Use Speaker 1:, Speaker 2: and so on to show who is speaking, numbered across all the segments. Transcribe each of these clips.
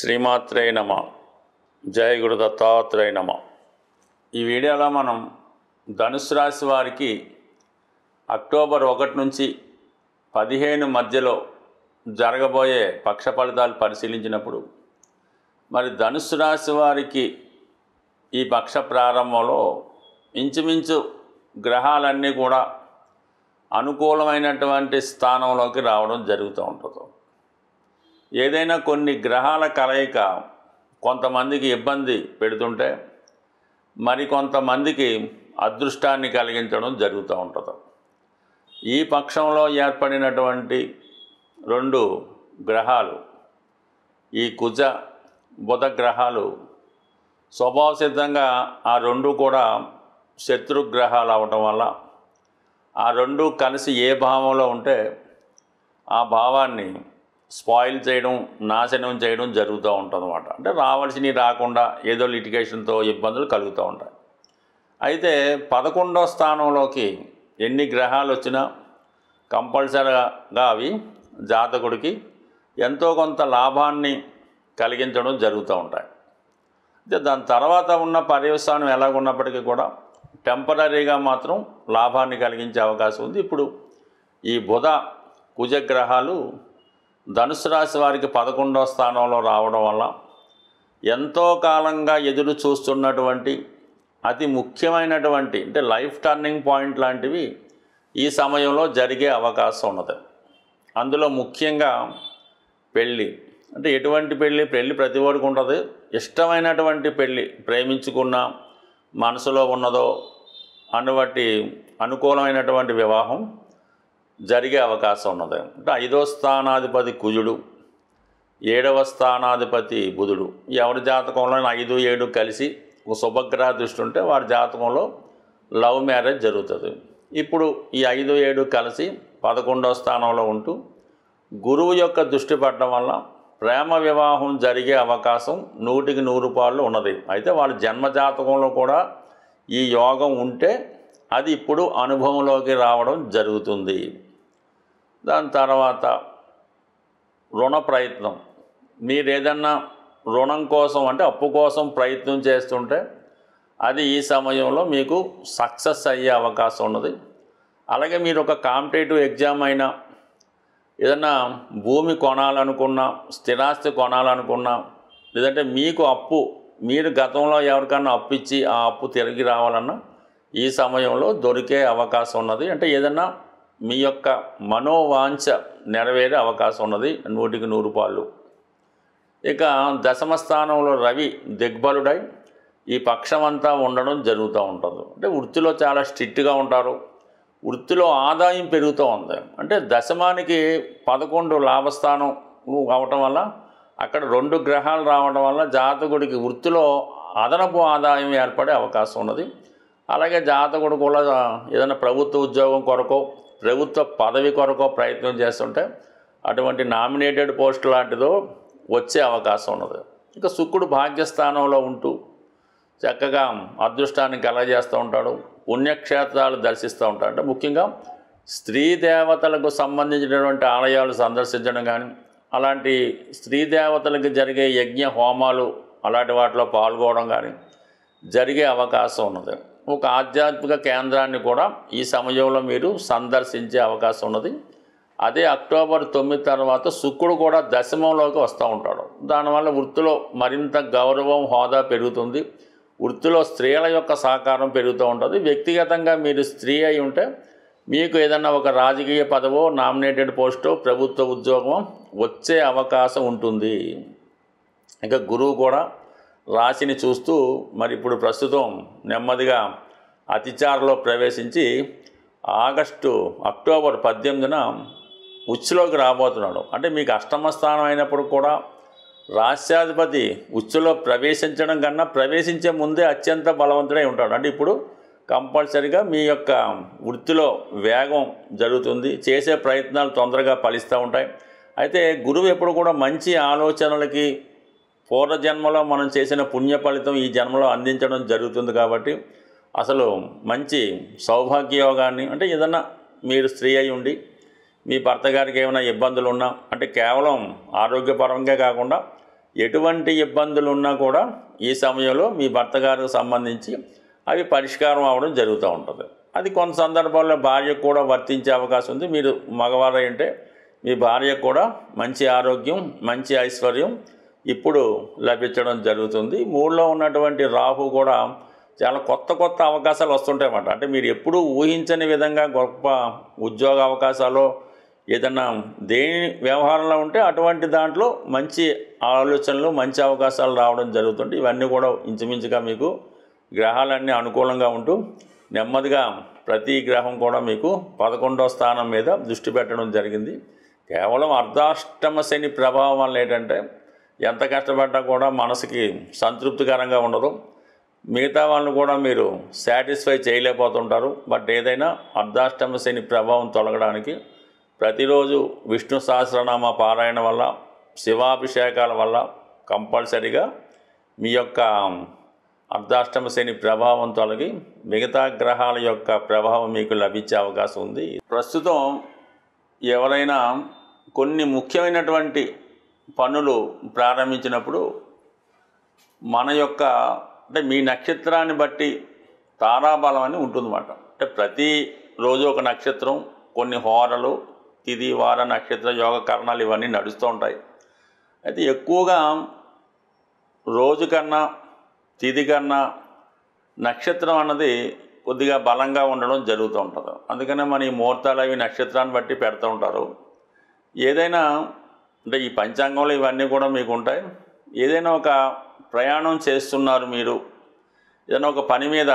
Speaker 1: శ్రీమాత్రే నమ. జయ గురు దత్తాత్రేయ నమ. ఈ వీడియోలో మనం ధనుసు రాశి వారికి అక్టోబర్ 1 నుంచి 15 మధ్యలో జరగబోయే పక్ష ఫలితాలు పరిశీలించినప్పుడు మరి ధనుసు రాశి వారికి ఈ పక్ష ప్రారంభంలో ఇంచుమించు గ్రహాలన్నీ కూడా అనుకూలమైనటువంటి స్థానంలోకి రావడం జరుగుతూ ఉంటుంది. ఏదైనా కొన్ని గ్రహాల కలయిక కొంతమందికి ఇబ్బంది పెడుతుంటే మరి కొంతమందికి అదృష్టాన్ని కలిగించడం జరుగుతూ ఉంటుంది. ఈ పక్షంలో ఏర్పడినటువంటి 2 గ్రహాలు, ఈ కుజ బుధ గ్రహాలు స్వభావ సిద్ధంగా ఆ 2 కూడా శత్రుగ్రహాలు అవటం వల్ల ఆ 2 కలిసి ఏ భావంలో ఉంటే ఆ భావాన్ని స్పాయిల్ చేయడం, నాశనం చేయడం జరుగుతూ ఉంటుందన్నమాట. అంటే రావాల్సినవి రాకుండా ఏదో లిటిగేషన్తో ఇబ్బందులు కలుగుతూ ఉంటాయి. అయితే 11వ స్థానంలోకి ఎన్ని గ్రహాలు వచ్చినా కంపల్సరీగా అవి జాతకుడికి ఎంతో కొంత లాభాన్ని కలిగించడం జరుగుతూ ఉంటాయి. అయితే దాని తర్వాత ఉన్న పర్యవసానం ఎలాగున్నప్పటికీ కూడా టెంపరీగా మాత్రం లాభాన్ని కలిగించే అవకాశం ఉంది. ఇప్పుడు ఈ బుధ కుజగ్రహాలు ధనుసు రాశి వారికి 11వ స్థానంలో రావడం వల్ల ఎంతో కాలంగా ఎదురు చూస్తున్నటువంటి అతి ముఖ్యమైనటువంటి అంటే లైఫ్ టర్నింగ్ పాయింట్ లాంటివి ఈ సమయంలో జరిగే అవకాశం ఉన్నది. అందులో ముఖ్యంగా పెళ్ళి. అంటే ఎటువంటి పెళ్ళి ప్రతి వాడికి ఉంటుంది. ఇష్టమైనటువంటి పెళ్ళి, ప్రేమించుకున్న మనసులో ఉన్నదో అన్నవాటి అనుకూలమైనటువంటి వివాహం జరిగే అవకాశం ఉన్నది. అంటే 5వ స్థానాధిపతి కుజుడు, 7వ స్థానాధిపతి బుధుడు. ఎవరి జాతకంలో 5, 7 కలిసి ఒక శుభగ్రహ దృష్టి ఉంటే వారి జాతకంలో లవ్ మ్యారేజ్ జరుగుతుంది. ఇప్పుడు ఈ 5, 7 కలిసి 11వ స్థానంలో ఉంటూ గురువు యొక్క దృష్టి పడడం వల్ల ప్రేమ వివాహం జరిగే అవకాశం 100కి 100 ఉన్నది. అయితే వాళ్ళ జన్మజాతకంలో కూడా ఈ యోగం ఉంటే అది ఇప్పుడు అనుభవంలోకి రావడం జరుగుతుంది. దాని తర్వాత రుణ ప్రయత్నం. మీరు ఏదన్నా రుణం కోసం అంటే అప్పు కోసం ప్రయత్నం చేస్తుంటే అది ఈ సమయంలో మీకు సక్సెస్ అయ్యే అవకాశం ఉన్నది. అలాగే మీరు ఒక కాంపిటేటివ్ ఎగ్జామ్ అయినా, ఏదన్నా భూమి కొనాలనుకున్నా, స్థిరాస్తి కొనాలనుకున్నా, లేదంటే మీకు అప్పు, మీరు గతంలో ఎవరికన్నా అప్పు ఇచ్చి ఆ అప్పు తిరిగి రావాలన్నా ఈ సమయంలో దొరికే అవకాశం ఉన్నది. అంటే ఏదన్నా మీ యొక్క మనోవాంఛ నెరవేరే అవకాశం ఉన్నది 100కి 100. ఇక దశమ స్థానంలో రవి దిగ్బలుడై ఈ పక్షమంతా ఉండడం జరుగుతూ ఉంటుంది. అంటే వృత్తిలో చాలా స్ట్రిక్ట్గా ఉంటారు. వృత్తిలో ఆదాయం పెరుగుతూ ఉంది. అంటే దశమానికి 11 లాభస్థానం అవటం వల్ల అక్కడ 2 గ్రహాలు రావడం వల్ల జాతకుడికి వృత్తిలో అదనపు ఆదాయం ఏర్పడే అవకాశం ఉన్నది. అలాగే జాతకుడు కూడా ఏదైనా ప్రభుత్వ ఉద్యోగం కొరకో, ప్రభుత్వ పదవి కొరకో ప్రయత్నం చేస్తుంటే అటువంటి నామినేటెడ్ పోస్ట్ లాంటిదో వచ్చే అవకాశం ఉన్నది. ఇక శుక్రుడు భాగ్యస్థానంలో ఉంటూ చక్కగా అదృష్టాన్ని కలగజేస్తూ ఉంటాడు. పుణ్యక్షేత్రాలు దర్శిస్తూ ఉంటాడు. అంటే ముఖ్యంగా స్త్రీ దేవతలకు సంబంధించినటువంటి ఆలయాలు సందర్శించడం కానీ, అలాంటి స్త్రీ దేవతలకు జరిగే యజ్ఞ హోమాలు అలాంటి వాటిలో పాల్గొనడం కానీ జరిగే అవకాశం ఉన్నది. ఒక ఆధ్యాత్మిక కేంద్రాన్ని కూడా ఈ సమయంలో మీరు సందర్శించే అవకాశం ఉన్నది. అదే అక్టోబర్ 9 తర్వాత శుక్రుడు కూడా దశమంలోకి వస్తూ ఉంటాడు. దానివల్ల వృత్తిలో మరింత గౌరవం, హోదా పెరుగుతుంది. వృత్తిలో స్త్రీల యొక్క సహకారం పెరుగుతూ ఉంటుంది. వ్యక్తిగతంగా మీరు స్త్రీ అయి ఉంటే మీకు ఏదన్నా ఒక రాజకీయ పదవో, నామినేటెడ్ పోస్టో, ప్రభుత్వ ఉద్యోగం వచ్చే అవకాశం ఉంటుంది. ఇక గురువు కూడా రాశిని చూస్తూ మరి ఇప్పుడు ప్రస్తుతం నెమ్మదిగా అతిచారలో ప్రవేశించి అక్టోబర్ 18న ఉచ్చులోకి రాబోతున్నాడు. అంటే మీకు అష్టమ స్థానం అయినప్పుడు కూడా రాశ్యాధిపతి ఉచ్చులో ప్రవేశించడం కన్నా ప్రవేశించే ముందే అత్యంత బలవంతుడై ఉంటాడు. అంటే ఇప్పుడు కంపల్సరీగా మీ యొక్క వృత్తిలో వేగం జరుగుతుంది. చేసే ప్రయత్నాలు తొందరగా ఫలిస్తూ ఉంటాయి. అయితే గురువు ఎప్పుడు కూడా మంచి ఆలోచనలకి పూర్వజన్మలో మనం చేసిన పుణ్య ఫలితం ఈ జన్మలో అందించడం జరుగుతుంది. కాబట్టి అసలు మంచి సౌభాగ్యయోగాన్ని, అంటే ఏదన్నా మీరు స్త్రీ అయి ఉండి మీ భర్త గారికి ఏమైనా ఇబ్బందులు ఉన్నా, అంటే కేవలం ఆరోగ్యపరంగా కాకుండా ఎటువంటి ఇబ్బందులు ఉన్నా కూడా ఈ సమయంలో మీ భర్త గారికి సంబంధించి అవి పరిష్కారం అవ్వడం జరుగుతూ ఉంటుంది. అది కొంత సందర్భాల్లో భార్యకు కూడా వర్తించే అవకాశం ఉంది. మీరు మగవారు అంటే మీ భార్యకు కూడా మంచి ఆరోగ్యం, మంచి ఐశ్వర్యం ఇప్పుడు లభించడం జరుగుతుంది. 3లో ఉన్నటువంటి రాహు కూడా చాలా కొత్త కొత్త అవకాశాలు వస్తుంటాయన్నమాట. అంటే మీరు ఎప్పుడూ ఊహించని విధంగా గొప్ప ఉద్యోగ అవకాశాలు ఏదన్నా దేని వ్యవహారంలో ఉంటే అటువంటి దాంట్లో మంచి ఆలోచనలు, మంచి అవకాశాలు రావడం జరుగుతుంది. ఇవన్నీ కూడా ఇంచుమించుగా మీకు గ్రహాలన్నీ అనుకూలంగా ఉంటూ నెమ్మదిగా ప్రతి గ్రహం కూడా మీకు 11వ స్థానం మీద దృష్టి పెట్టడం జరిగింది. కేవలం అర్ధాష్టమ శని ప్రభావం వల్ల ఏంటంటే ఎంత కష్టపడ్డా కూడా మనసుకి సంతృప్తికరంగా ఉండదు. మిగతా వాళ్ళని కూడా మీరు సాటిస్ఫై చేయలేకపోతుంటారు. బట్ ఏదైనా అర్ధాష్టమ శని ప్రభావం తొలగడానికి ప్రతిరోజు విష్ణు సహస్రనామ పారాయణ వల్ల, శివాభిషేకాల వల్ల కంపల్సరిగా మీ యొక్క అర్ధాష్టమ శని ప్రభావం తొలగి మిగతా గ్రహాల యొక్క ప్రభావం మీకు లభించే అవకాశం ఉంది. ప్రస్తుతం ఎవరైనా కొన్ని ముఖ్యమైనటువంటి పనులు ప్రారంభించినప్పుడు మన యొక్క అంటే మీ నక్షత్రాన్ని బట్టి తారాబలం అని ఉంటుందన్నమాట. అంటే ప్రతిరోజు ఒక నక్షత్రం, కొన్ని హోరలు, తిథి, వార, నక్షత్ర, యోగ కరణాలు ఇవన్నీ నడుస్తూ ఉంటాయి. అయితే ఎక్కువగా రోజు కన్నా, తిథి కన్నా నక్షత్రం అన్నది కొద్దిగా బలంగా ఉండడం జరుగుతూ ఉంటుంది. అందుకనే మన ఈ ముహూర్తాలు అవి నక్షత్రాన్ని బట్టి పెడుతూ ఉంటారు. ఏదైనా అంటే ఈ పంచాంగంలో ఇవన్నీ కూడా మీకు ఉంటాయి. ఏదైనా ఒక ప్రయాణం చేస్తున్నారు, మీరు ఏదైనా ఒక పని మీద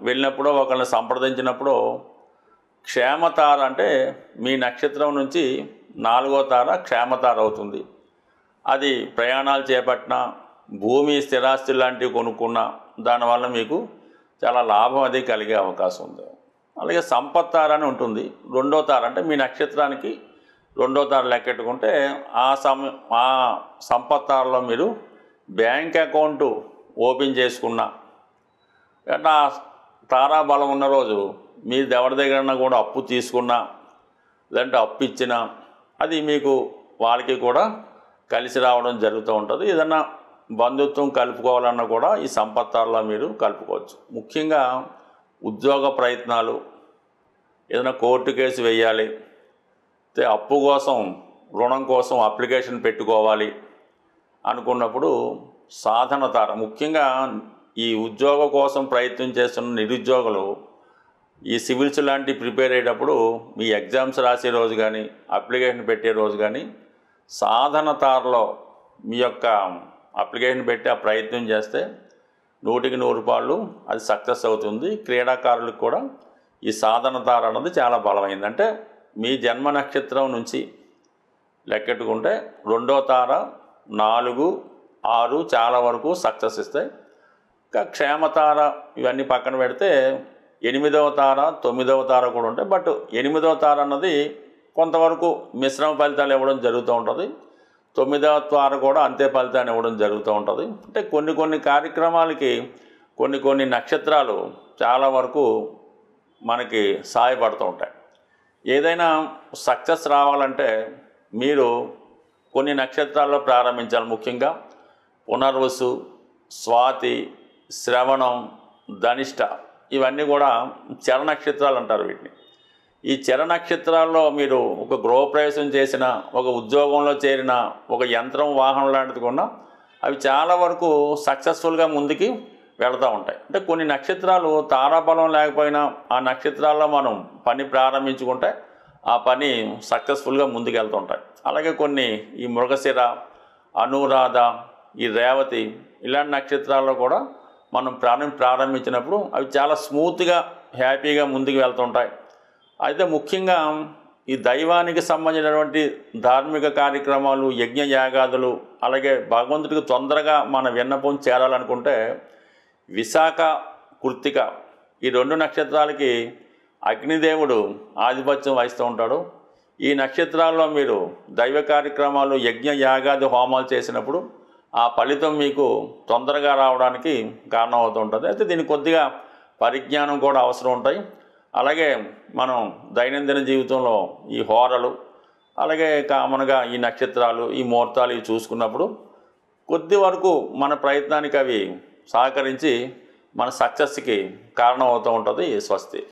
Speaker 1: వెళ్ళినప్పుడు, ఒకరిని సంప్రదించినప్పుడు క్షేమతార అంటే మీ నక్షత్రం నుంచి 4వ తార క్షేమతార అవుతుంది. అది ప్రయాణాలు చేపట్టిన, భూమి స్థిరాస్తులు లాంటివి కొనుక్కున్న దానివల్ల మీకు చాలా లాభం అది కలిగే అవకాశం ఉంది. అలాగే సంపత్తార అని ఉంటుంది. 2వ తార అంటే మీ నక్షత్రానికి 2వ తార లెక్కెట్టుకుంటే ఆ సంపత్తారలో మీరు బ్యాంక్ అకౌంటు ఓపెన్ చేసుకున్న అంటే ఆ తారాబలం ఉన్న రోజు మీరు ఎవరి దగ్గరన్నా కూడా అప్పు తీసుకున్నా, లేదంటే అప్పు ఇచ్చినా అది మీకు వాళ్ళకి కూడా కలిసి రావడం జరుగుతూ ఉంటుంది. ఏదన్నా బంధుత్వం కలుపుకోవాలన్నా కూడా ఈ సంపత్తారలో మీరు కలుపుకోవచ్చు. ముఖ్యంగా ఉద్యోగ ప్రయత్నాలు, ఏదైనా కోర్టు కేసు వేయాలి, అప్పు కోసం, రుణం కోసం అప్లికేషన్ పెట్టుకోవాలి అనుకున్నప్పుడు సాధన తార, ముఖ్యంగా ఈ ఉద్యోగ కోసం ప్రయత్నం చేస్తున్న నిరుద్యోగులు ఈ సివిల్స్ లాంటి ప్రిపేర్ అయ్యేటప్పుడు మీ ఎగ్జామ్స్ రాసే రోజు కానీ, అప్లికేషన్ పెట్టే రోజు కానీ సాధన తారలో మీ యొక్క అప్లికేషన్ పెట్టి ఆ ప్రయత్నం చేస్తే 100కి 100 రూపాయలు అది సక్సెస్ అవుతుంది. క్రీడాకారులకు కూడా ఈ సాధన తార అన్నది చాలా బలమైంది. అంటే మీ జన్మ నక్షత్రం నుంచి లెక్కెట్టుకుంటే 2వ తార, 4, 6 చాలా వరకు సక్సెస్ ఇస్తాయి. ఇంకా క్షేమతార ఇవన్నీ పక్కన పెడితే 8వ తార, 9వ తార కూడా ఉంటాయి. బట్ 8వ తార అన్నది కొంతవరకు మిశ్రమ ఫలితాలు ఇవ్వడం జరుగుతూ ఉంటుంది. 9వ తార కూడా అంతే ఫలితాన్ని ఇవ్వడం జరుగుతూ ఉంటుంది. అంటే కొన్ని కార్యక్రమాలకి కొన్ని నక్షత్రాలు చాలా వరకు మనకి సహాయపడుతూ ఉంటాయి. ఏదైనా సక్సెస్ రావాలంటే మీరు కొన్ని నక్షత్రాల్లో ప్రారంభించాలి. ముఖ్యంగా పునర్వసు, స్వాతి, శ్రవణం, ధనిష్ట ఇవన్నీ కూడా చర నక్షత్రాలు అంటారు వీటిని. ఈ చర నక్షత్రాల్లో మీరు ఒక గృహప్రవేశం చేసిన, ఒక ఉద్యోగంలో చేరిన, ఒక యంత్రం, వాహనం లాంటిది కొన్నా అవి చాలా వరకు సక్సెస్ఫుల్గా ముందుకి వెళుతూ ఉంటాయి. అంటే కొన్ని నక్షత్రాలు తారాబలం లేకపోయినా ఆ నక్షత్రాల్లో మనం పని ప్రారంభించుకుంటే ఆ పని సక్సెస్ఫుల్గా ముందుకు వెళ్తుంటాయి. అలాగే కొన్ని ఈ మృగశిర, అనురాధ, ఈ రేవతి ఇలాంటి నక్షత్రాల్లో కూడా మనం ప్రారంభించినప్పుడు అవి చాలా స్మూత్గా, హ్యాపీగా ముందుకు వెళ్తుంటాయి. అయితే ముఖ్యంగా ఈ దైవానికి సంబంధించినటువంటి ధార్మిక కార్యక్రమాలు, యజ్ఞ యాగాదులు, అలాగే భగవంతుడికి తొందరగా మన విన్నపం చేరాలనుకుంటే విశాఖ, కృత్తిక ఈ 2 నక్షత్రాలకి అగ్నిదేవుడు ఆధిపత్యం వహిస్తూ ఉంటాడు. ఈ నక్షత్రాల్లో మీరు దైవ కార్యక్రమాలు, యజ్ఞ యాగాది హోమాలు చేసినప్పుడు ఆ ఫలితం మీకు తొందరగా రావడానికి కారణం అవుతూ ఉంటుంది. అయితే దీనికి కొద్దిగా పరిజ్ఞానం కూడా అవసరం ఉంటాయి. అలాగే మనం దైనందిన జీవితంలో ఈ హోరలు, అలాగే కామన్గా ఈ నక్షత్రాలు, ఈ ముహూర్తాలు ఇవి చూసుకున్నప్పుడు కొద్ది వరకు మన ప్రయత్నానికి అవి సహకరించి మన సక్సెస్కి కారణం అవుతూ ఉంటుంది. స్వస్తి.